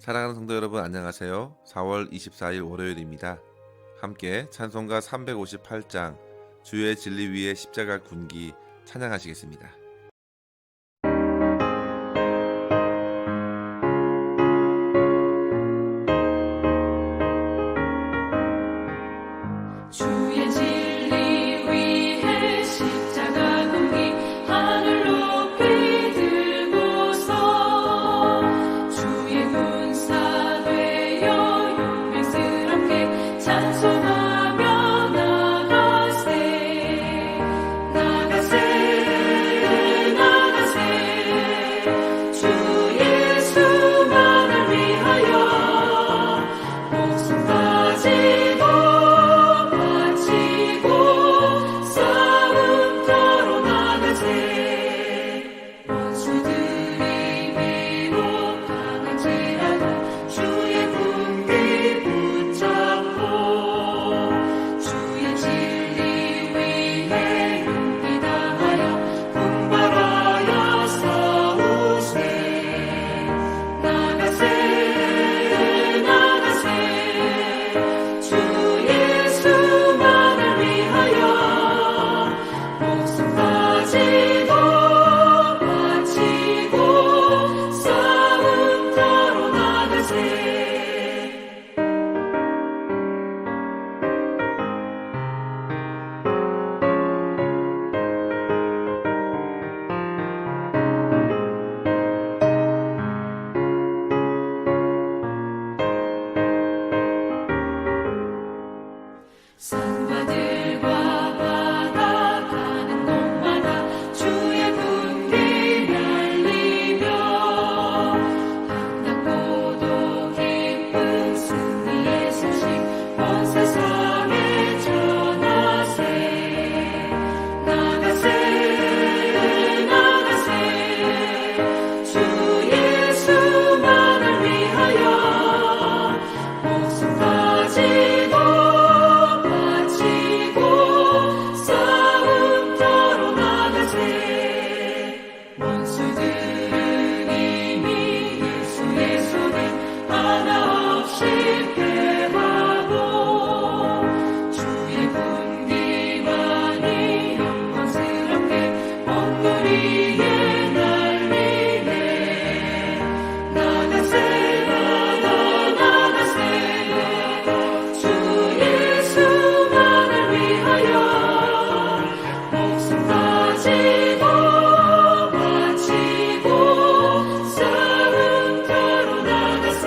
사랑하는 성도 여러분, 안녕하세요. 4월 24일 월요일입니다. 함께 찬송가 358장 주의 진리 위에 십자가 군기 찬양하시겠습니다. 주의 진리 위에 십자가 군기 하늘 높이 들고서 주의 군사 되어 용맹스럽게 찬송하며 나가세 나가세 나가세 주 예수만을 위하여 목숨까지도 싸움터로 나가세 원수들이 미혹하는지라도 주의 군기 붙잡고 주의 진리 위에 용기 다하여 분발하여 싸우세 나가세 나가세 주 예수만을 위하여 목숨까지도 바치고 싸움터로 나가세 산과들과 바다 가는 곳마다 주의 군기 날리며 한낮고도 기쁜 승리의 소식 온 세상에 전하세 나가세 나가세 주 예수만을 위하여 목숨까지도 싸움터로 나가세 원수들은 이미 예수의 손에 하나 없이 패하고 주의 군기만이 영광스럽게 온 우리에 날리네 나가세 나가세 주 예수만을 위하여 목숨까지도 바치고 싸움터로 나가세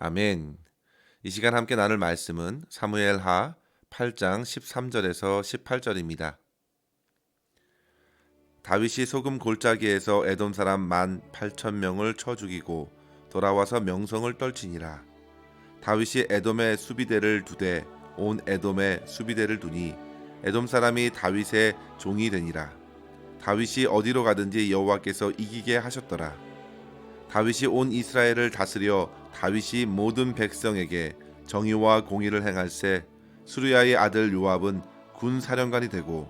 아멘. 이 시간 함께 나눌 말씀은 사무엘하 8장 13절에서 18절입니다. 다윗이 소금 골짜기에서 에돔 사람 18,000명을 쳐 죽이고 돌아와서 명성을 떨치니라. 다윗이 에돔에 수비대를 두되 온 에돔에 수비대를 두니 에돔 사람이 다윗의 종이 되니라. 다윗이 어디로 가든지 여호와께서 이기게 하셨더라. 다윗이 온 이스라엘을 다스려 다윗이 모든 백성에게 정의와 공의를 행할세. 수르야의 아들 요압은 군사령관이 되고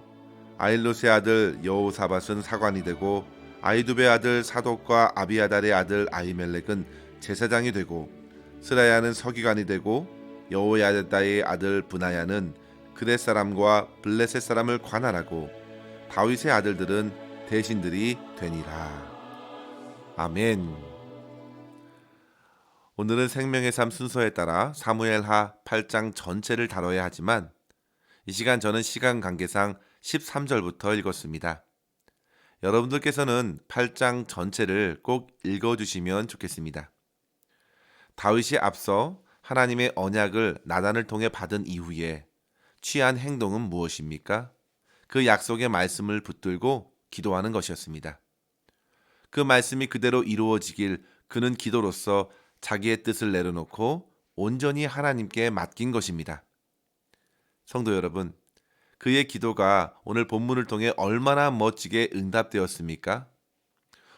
아일롯의 아들 여호사밧은 사관이 되고 아이두베의 아들 사독과 아비아달의 아들 아히멜렉은 제사장이 되고 스라야는 서기관이 되고 여호야다의 아들 브나야는 그렛 사람과 블레셋 사람을 관할하고 다윗의 아들들은 대신들이 되니라. 아멘. 오늘은 생명의 삶 순서에 따라 사무엘하 8장 전체를 다뤄야 하지만 이 시간 저는 시간 관계상 13절부터 읽었습니다. 여러분들께서는 8장 전체를 꼭 읽어주시면 좋겠습니다. 다윗이 앞서 하나님의 언약을 나단을 통해 받은 이후에 취한 행동은 무엇입니까? 그 약속의 말씀을 붙들고 기도하는 것이었습니다. 그 말씀이 그대로 이루어지길 그는 기도로서 자기의 뜻을 내려놓고 온전히 하나님께 맡긴 것입니다. 성도 여러분, 그의 기도가 오늘 본문을 통해 얼마나 멋지게 응답되었습니까?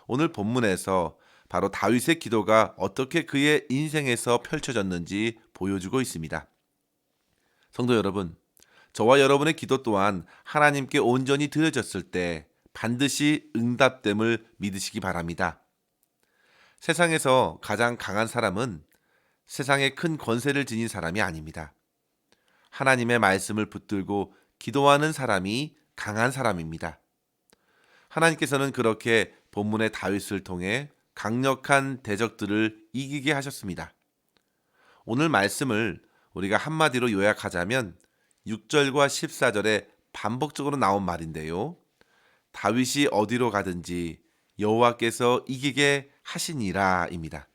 오늘 본문에서 바로 다윗의 기도가 어떻게 그의 인생에서 펼쳐졌는지 보여주고 있습니다. 성도 여러분, 저와 여러분의 기도 또한 하나님께 온전히 드려졌을 때 반드시 응답됨을 믿으시기 바랍니다. 세상에서 가장 강한 사람은 세상에 큰 권세를 지닌 사람이 아닙니다. 하나님의 말씀을 붙들고 기도하는 사람이 강한 사람입니다. 하나님께서는 그렇게 본문의 다윗을 통해 강력한 대적들을 이기게 하셨습니다. 오늘 말씀을 우리가 한마디로 요약하자면 6절과 14절에 반복적으로 나온 말인데요. 다윗이 어디로 가든지 여호와께서 이기게 하시니라입니다.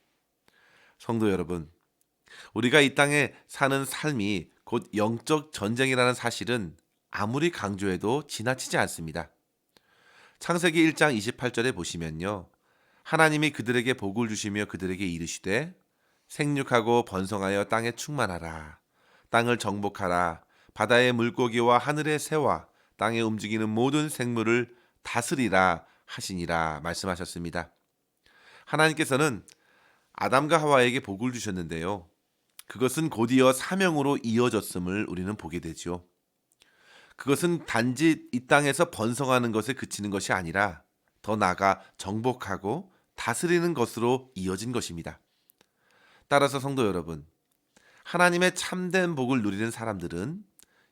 성도 여러분, 우리가 이 땅에 사는 삶이 곧 영적 전쟁이라는 사실은 아무리 강조해도 지나치지 않습니다. 창세기 1장 28절에 보시면요. 하나님이 그들에게 복을 주시며 그들에게 이르시되 생육하고 번성하여 땅에 충만하라. 땅을 정복하라. 바다의 물고기와 하늘의 새와 땅에 움직이는 모든 생물을 다스리라 하시니라 말씀하셨습니다. 하나님께서는 아담과 하와에게 복을 주셨는데요. 그것은 곧이어 사명으로 이어졌음을 우리는 보게 되죠. 그것은 단지 이 땅에서 번성하는 것에 그치는 것이 아니라 더 나아가 정복하고 다스리는 것으로 이어진 것입니다. 따라서 성도 여러분, 하나님의 참된 복을 누리는 사람들은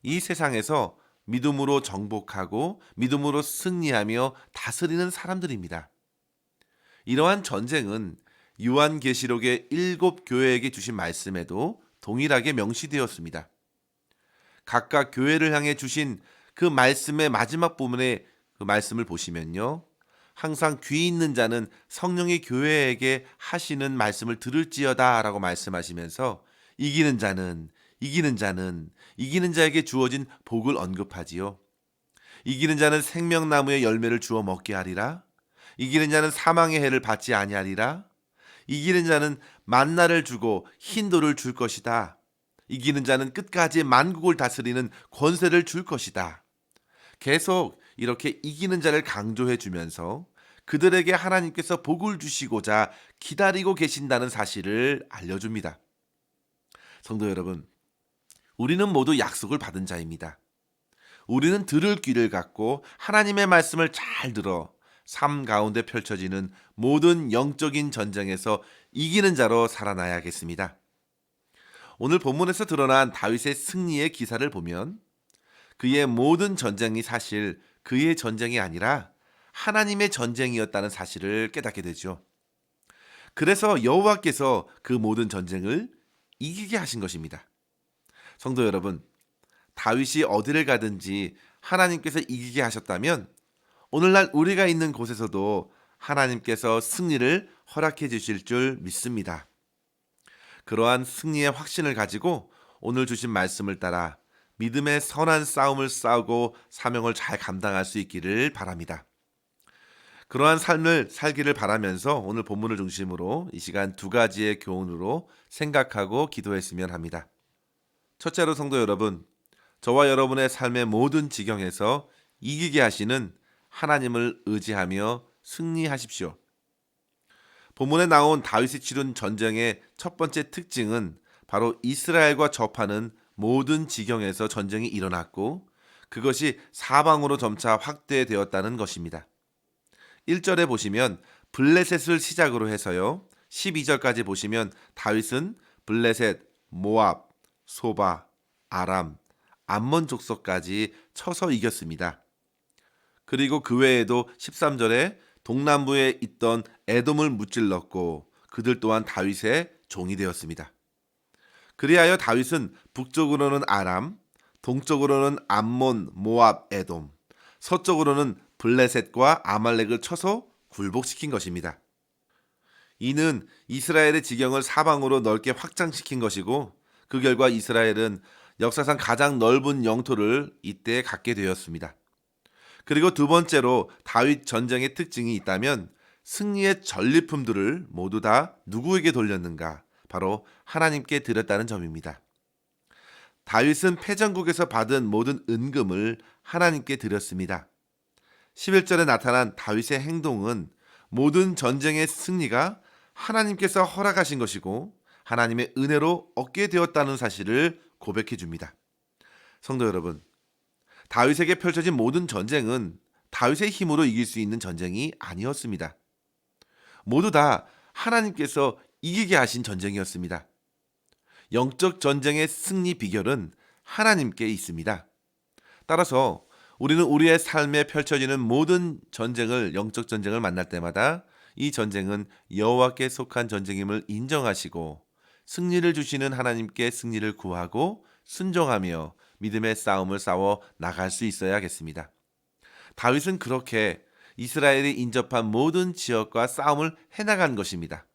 이 세상에서 믿음으로 정복하고 믿음으로 승리하며 다스리는 사람들입니다. 이러한 전쟁은 요한계시록의 7교회에게 주신 말씀에도 동일하게 명시되었습니다. 각각 교회를 향해 주신 그 말씀의 마지막 부분에 그 말씀을 보시면요. 항상 귀 있는 자는 성령이 교회에게 하시는 말씀을 들을지어다 라고 말씀하시면서 이기는 자에게 주어진 복을 언급하지요. 이기는 자는 생명나무의 열매를 주어 먹게 하리라. 이기는 자는 사망의 해를 받지 아니하리라. 이기는 자는 만나를 주고 흰돌을 줄 것이다. 이기는 자는 끝까지 만국을 다스리는 권세를 줄 것이다. 계속 이렇게 이기는 자를 강조해 주면서 그들에게 하나님께서 복을 주시고자 기다리고 계신다는 사실을 알려줍니다. 성도 여러분, 우리는 모두 약속을 받은 자입니다. 우리는 들을 귀를 갖고 하나님의 말씀을 잘 들어 삶 가운데 펼쳐지는 모든 영적인 전쟁에서 이기는 자로 살아나야겠습니다. 오늘 본문에서 드러난 다윗의 승리의 기사를 보면 그의 모든 전쟁이 사실 그의 전쟁이 아니라 하나님의 전쟁이었다는 사실을 깨닫게 되죠. 그래서 여호와께서 그 모든 전쟁을 이기게 하신 것입니다. 성도 여러분, 다윗이 어디를 가든지 하나님께서 이기게 하셨다면 오늘날 우리가 있는 곳에서도 하나님께서 승리를 허락해 주실 줄 믿습니다. 그러한 승리의 확신을 가지고 오늘 주신 말씀을 따라 믿음의 선한 싸움을 싸우고 사명을 잘 감당할 수 있기를 바랍니다. 그러한 삶을 살기를 바라면서 오늘 본문을 중심으로 이 시간 두 가지의 교훈으로 생각하고 기도했으면 합니다. 첫째로 성도 여러분, 저와 여러분의 삶의 모든 지경에서 이기게 하시는 하나님을 의지하며 승리하십시오. 본문에 나온 다윗이 치룬 전쟁의 첫 번째 특징은 바로 이스라엘과 접하는 모든 지경에서 전쟁이 일어났고 그것이 사방으로 점차 확대되었다는 것입니다. 1절에 보시면 블레셋을 시작으로 해서요. 12절까지 보시면 다윗은 블레셋, 모압, 소바, 아람, 암몬 족속까지 쳐서 이겼습니다. 그리고 그 외에도 13절에 동남부에 있던 에돔을 무찔렀고 그들 또한 다윗의 종이 되었습니다. 그리하여 다윗은 북쪽으로는 아람, 동쪽으로는 암몬, 모압, 에돔, 서쪽으로는 블레셋과 아말렉을 쳐서 굴복시킨 것입니다. 이는 이스라엘의 지경을 사방으로 넓게 확장시킨 것이고 그 결과 이스라엘은 역사상 가장 넓은 영토를 이때 갖게 되었습니다. 그리고 두 번째로 다윗 전쟁의 특징이 있다면 승리의 전리품들을 모두 다 누구에게 돌렸는가? 바로 하나님께 드렸다는 점입니다. 다윗은 패전국에서 받은 모든 은금을 하나님께 드렸습니다. 11절에 나타난 다윗의 행동은 모든 전쟁의 승리가 하나님께서 허락하신 것이고 하나님의 은혜로 얻게 되었다는 사실을 고백해 줍니다. 성도 여러분, 다윗에게 펼쳐진 모든 전쟁은 다윗의 힘으로 이길 수 있는 전쟁이 아니었습니다. 모두 다 하나님께서 이기게 하신 전쟁이었습니다. 영적 전쟁의 승리 비결은 하나님께 있습니다. 따라서 우리는 우리의 삶에 펼쳐지는 모든 전쟁을, 영적 전쟁을 만날 때마다 이 전쟁은 여호와께 속한 전쟁임을 인정하시고 승리를 주시는 하나님께 승리를 구하고 순종하며 믿음의 싸움을 싸워 나갈 수 있어야겠습니다. 다윗은 그렇게 이스라엘이 인접한 모든 지역과 싸움을 해나간 것입니다.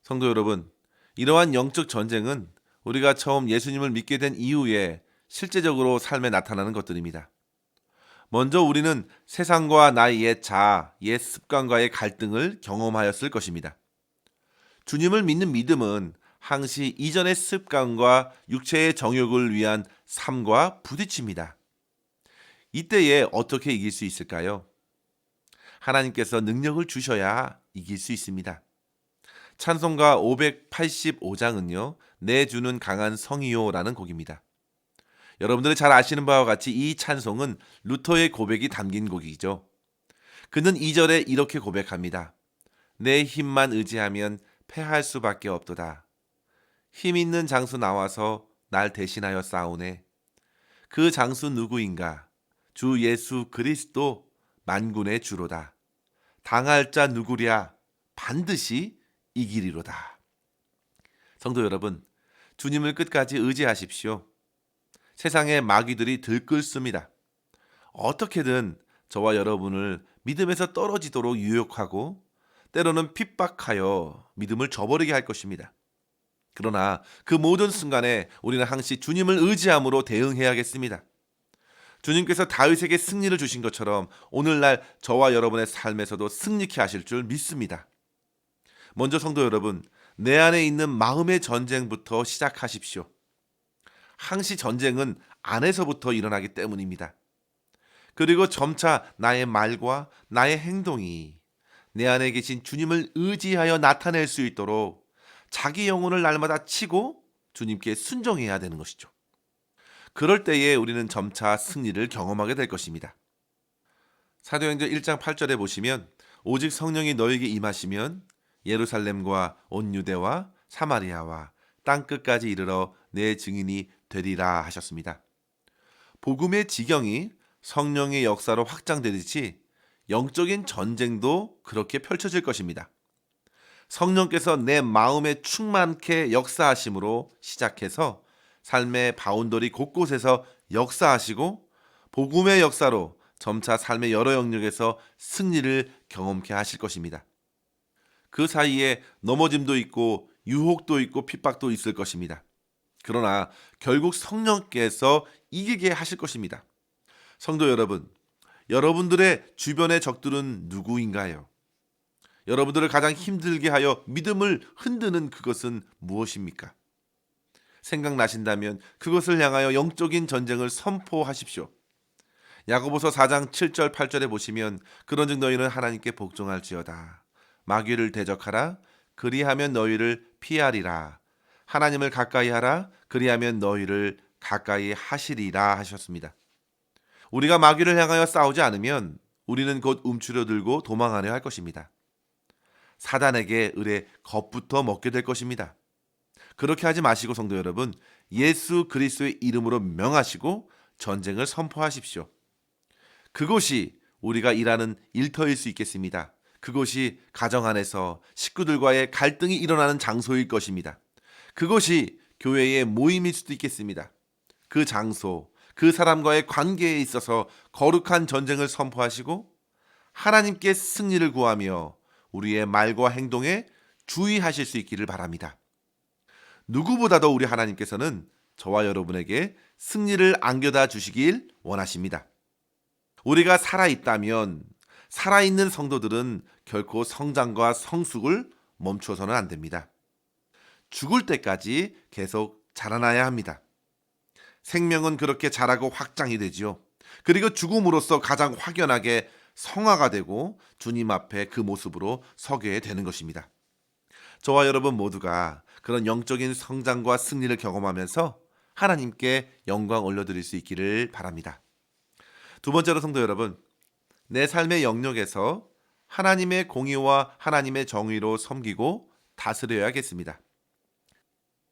성도 여러분, 이러한 영적 전쟁은 우리가 처음 예수님을 믿게 된 이후에 실제적으로 삶에 나타나는 것들입니다. 먼저 우리는 세상과 나의 옛 자아, 옛 습관과의 갈등을 경험하였을 것입니다. 주님을 믿는 믿음은 항시 이전의 습관과 육체의 정욕을 위한 삶과 부딪힙니다. 이때에 어떻게 이길 수 있을까요? 하나님께서 능력을 주셔야 이길 수 있습니다. 찬송가 585장은요, 내 주는 강한 성이요라는 곡입니다. 여러분들이 잘 아시는 바와 같이 이 찬송은 루터의 고백이 담긴 곡이죠. 그는 2절에 이렇게 고백합니다. 내 힘만 의지하면 패할 수밖에 없도다. 힘 있는 장수 나와서 날 대신하여 싸우네. 그 장수 누구인가? 주 예수 그리스도 만군의 주로다. 당할 자 누구랴? 반드시 이기리로다. 성도 여러분, 주님을 끝까지 의지하십시오. 세상의 마귀들이 들끓습니다. 어떻게든 저와 여러분을 믿음에서 떨어지도록 유혹하고 때로는 핍박하여 믿음을 저버리게 할 것입니다. 그러나 그 모든 순간에 우리는 항시 주님을 의지함으로 대응해야겠습니다. 주님께서 다윗에게 승리를 주신 것처럼 오늘날 저와 여러분의 삶에서도 승리케 하실 줄 믿습니다. 먼저 성도 여러분, 내 안에 있는 마음의 전쟁부터 시작하십시오. 항시 전쟁은 안에서부터 일어나기 때문입니다. 그리고 점차 나의 말과 나의 행동이 내 안에 계신 주님을 의지하여 나타낼 수 있도록 자기 영혼을 날마다 치고 주님께 순종해야 되는 것이죠. 그럴 때에 우리는 점차 승리를 경험하게 될 것입니다. 사도행전 1장 8절에 보시면 오직 성령이 너에게 임하시면 예루살렘과 온 유대와 사마리아와 땅끝까지 이르러 내 증인이 되리라 하셨습니다. 복음의 지경이 성령의 역사로 확장되듯이 영적인 전쟁도 그렇게 펼쳐질 것입니다. 성령께서 내 마음에 충만케 역사하심으로 시작해서 삶의 바운더리 곳곳에서 역사하시고 복음의 역사로 점차 삶의 여러 영역에서 승리를 경험케 하실 것입니다. 그 사이에 넘어짐도 있고 유혹도 있고 핍박도 있을 것입니다. 그러나 결국 성령께서 이기게 하실 것입니다. 성도 여러분, 여러분들의 주변의 적들은 누구인가요? 여러분들을 가장 힘들게 하여 믿음을 흔드는 그것은 무엇입니까? 생각나신다면 그것을 향하여 영적인 전쟁을 선포하십시오. 야고보서 4장 7절 8절에 보시면 그런즉 너희는 하나님께 복종할지어다. 마귀를 대적하라. 그리하면 너희를 피하리라. 하나님을 가까이 하라. 그리하면 너희를 가까이 하시리라 하셨습니다. 우리가 마귀를 향하여 싸우지 않으면 우리는 곧 움츠러들고 도망하려 할 것입니다. 사단에게 을의 겁부터 먹게 될 것입니다. 그렇게 하지 마시고 성도 여러분, 예수 그리스도의 이름으로 명하시고 전쟁을 선포하십시오. 그곳이 우리가 일하는 일터일 수 있겠습니다. 그곳이 가정 안에서 식구들과의 갈등이 일어나는 장소일 것입니다. 그곳이 교회의 모임일 수도 있겠습니다. 그 장소, 그 사람과의 관계에 있어서 거룩한 전쟁을 선포하시고 하나님께 승리를 구하며 우리의 말과 행동에 주의하실 수 있기를 바랍니다. 누구보다도 우리 하나님께서는 저와 여러분에게 승리를 안겨다 주시길 원하십니다. 우리가 살아있다면 살아있는 성도들은 결코 성장과 성숙을 멈춰서는 안 됩니다. 죽을 때까지 계속 자라나야 합니다. 생명은 그렇게 자라고 확장이 되지요. 그리고 죽음으로써 가장 확연하게 성화가 되고 주님 앞에 그 모습으로 서게 되는 것입니다. 저와 여러분 모두가 그런 영적인 성장과 승리를 경험하면서 하나님께 영광 올려드릴 수 있기를 바랍니다. 두 번째로 성도 여러분, 내 삶의 영역에서 하나님의 공의와 하나님의 정의로 섬기고 다스려야겠습니다.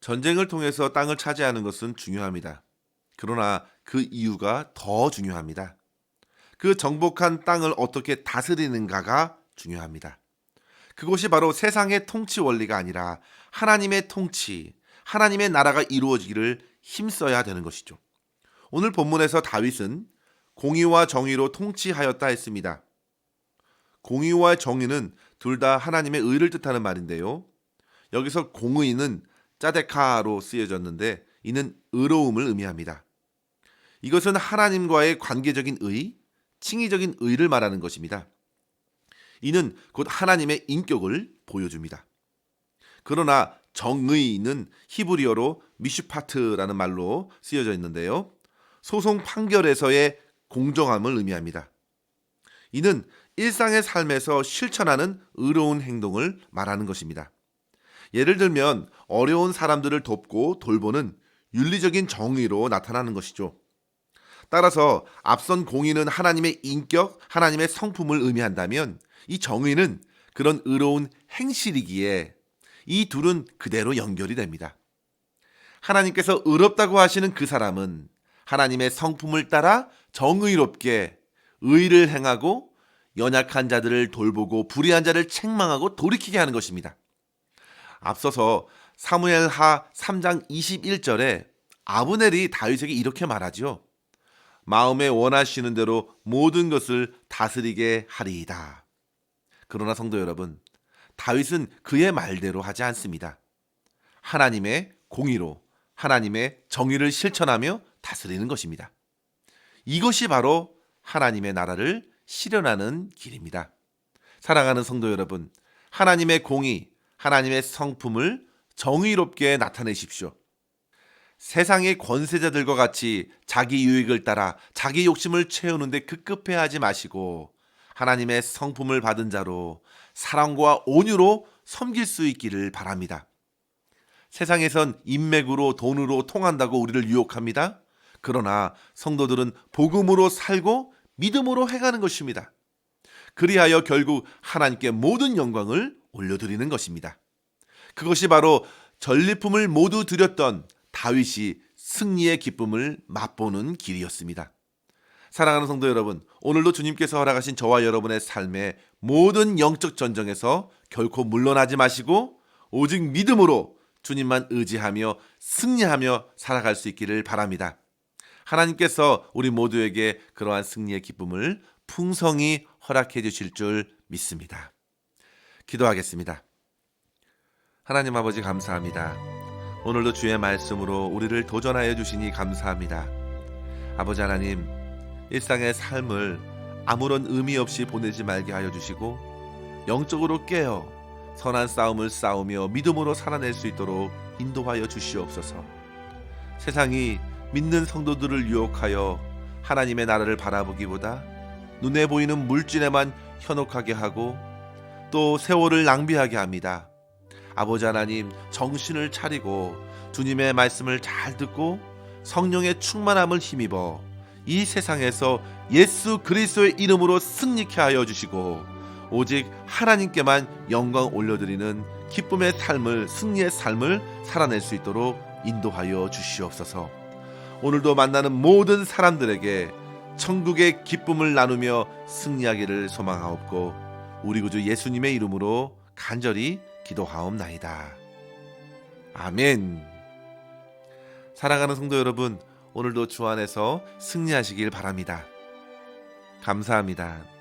전쟁을 통해서 땅을 차지하는 것은 중요합니다. 그러나 그 이유가 더 중요합니다. 그 정복한 땅을 어떻게 다스리는가가 중요합니다. 그것이 바로 세상의 통치 원리가 아니라 하나님의 통치, 하나님의 나라가 이루어지기를 힘써야 되는 것이죠. 오늘 본문에서 다윗은 공의와 정의로 통치하였다 했습니다. 공의와 정의는 둘 다 하나님의 의를 뜻하는 말인데요. 여기서 공의는 짜데카로 쓰여졌는데 이는 의로움을 의미합니다. 이것은 하나님과의 관계적인 의, 칭의적인 의를 말하는 것입니다. 이는 곧 하나님의 인격을 보여줍니다. 그러나 정의는 히브리어로 미슈파트라는 말로 쓰여져 있는데요. 소송 판결에서의 공정함을 의미합니다. 이는 일상의 삶에서 실천하는 의로운 행동을 말하는 것입니다. 예를 들면 어려운 사람들을 돕고 돌보는 윤리적인 정의로 나타나는 것이죠. 따라서 앞선 공의는 하나님의 인격, 하나님의 성품을 의미한다면 이 정의는 그런 의로운 행실이기에 이 둘은 그대로 연결이 됩니다. 하나님께서 의롭다고 하시는 그 사람은 하나님의 성품을 따라 정의롭게 의를 행하고 연약한 자들을 돌보고 불의한 자를 책망하고 돌이키게 하는 것입니다. 앞서서 사무엘하 3장 21절에 아브넬이 다윗에게 이렇게 말하죠. 마음에 원하시는 대로 모든 것을 다스리게 하리이다. 그러나 성도 여러분, 다윗은 그의 말대로 하지 않습니다. 하나님의 공의로 하나님의 정의를 실천하며 다스리는 것입니다. 이것이 바로 하나님의 나라를 실현하는 길입니다. 사랑하는 성도 여러분, 하나님의 공의, 하나님의 성품을 정의롭게 나타내십시오. 세상의 권세자들과 같이 자기 유익을 따라 자기 욕심을 채우는데 급급해하지 마시고 하나님의 성품을 받은 자로 사랑과 온유로 섬길 수 있기를 바랍니다. 세상에선 인맥으로 돈으로 통한다고 우리를 유혹합니다. 그러나 성도들은 복음으로 살고 믿음으로 행하는 것입니다. 그리하여 결국 하나님께 모든 영광을 올려드리는 것입니다. 그것이 바로 전리품을 모두 드렸던 다윗이 승리의 기쁨을 맛보는 길이었습니다. 사랑하는 성도 여러분, 오늘도 주님께서 허락하신 저와 여러분의 삶의 모든 영적 전쟁에서 결코 물러나지 마시고 오직 믿음으로 주님만 의지하며 승리하며 살아갈 수 있기를 바랍니다. 하나님께서 우리 모두에게 그러한 승리의 기쁨을 풍성히 허락해 주실 줄 믿습니다. 기도하겠습니다. 하나님 아버지 감사합니다. 오늘도 주의 말씀으로 우리를 도전하여 주시니 감사합니다. 아버지 하나님, 일상의 삶을 아무런 의미 없이 보내지 말게 하여 주시고 영적으로 깨어 선한 싸움을 싸우며 믿음으로 살아낼 수 있도록 인도하여 주시옵소서. 세상이 믿는 성도들을 유혹하여 하나님의 나라를 바라보기보다 눈에 보이는 물질에만 현혹하게 하고 또 세월을 낭비하게 합니다. 아버지 하나님, 정신을 차리고 주님의 말씀을 잘 듣고 성령의 충만함을 힘입어 이 세상에서 예수 그리스도의 이름으로 승리케 하여 주시고 오직 하나님께만 영광 올려드리는 기쁨의 삶을, 승리의 삶을 살아낼 수 있도록 인도하여 주시옵소서. 오늘도 만나는 모든 사람들에게 천국의 기쁨을 나누며 승리하기를 소망하옵고 우리 구주 예수님의 이름으로 간절히 기도하옵나이다. 아멘. 사랑하는 성도 여러분, 오늘도 주 안에서 승리하시길 바랍니다. 감사합니다.